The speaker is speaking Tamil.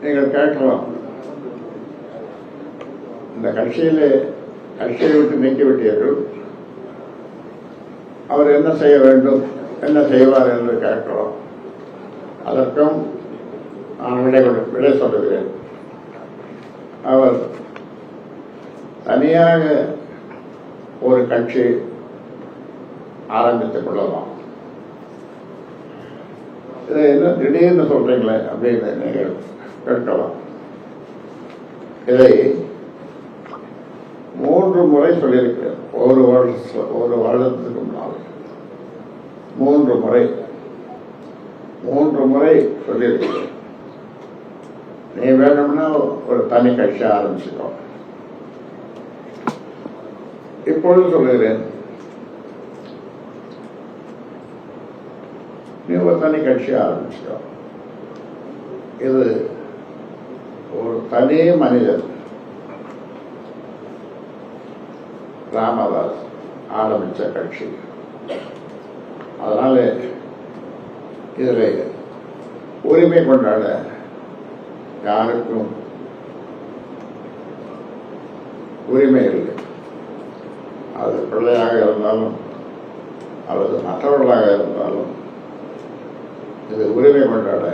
நீங்கள் கேட்கலாம், இந்த கட்சியை விட்டு நீக்கிவிட்டீர்கள், அவர் என்ன செய்ய வேண்டும், என்ன செய்வார் என்று கேட்கலாம். அதற்கும் நான் விடை சொல்லுகிறேன். அவர் தனியாக ஒரு கட்சி ஆரம்பித்துக் கொள்ளலாம். இதை என்ன திடீர்னு சொல்றீங்களே அப்படின்னு நீங்கள் கேட்கலாம். இதை 3 முறை சொல்லியிருக்கிறேன். ஒரு வருடத்துக்கு முன்னால் 3 முறை சொல்லியிருக்கிறேன். நீ வேணும்னா ஒரு தனி கட்சி ஆரம்பிச்சுக்கோ. இப்பொழுது சொல்லுகிறேன், நீ ஒரு தனி கட்சி ஆரம்பிச்சுக்கோ. இது ஒரு தனி மனிதர் ராமதாஸ் ஆரம்பிச்ச கட்சி. அதனால இதில் உரிமை கொண்டாட யாருக்கும் உரிமை இல்லை. அது பிள்ளையாக இருந்தாலும் அல்லது மற்றவர்களாக இருந்தாலும் இது உரிமை கொண்டாட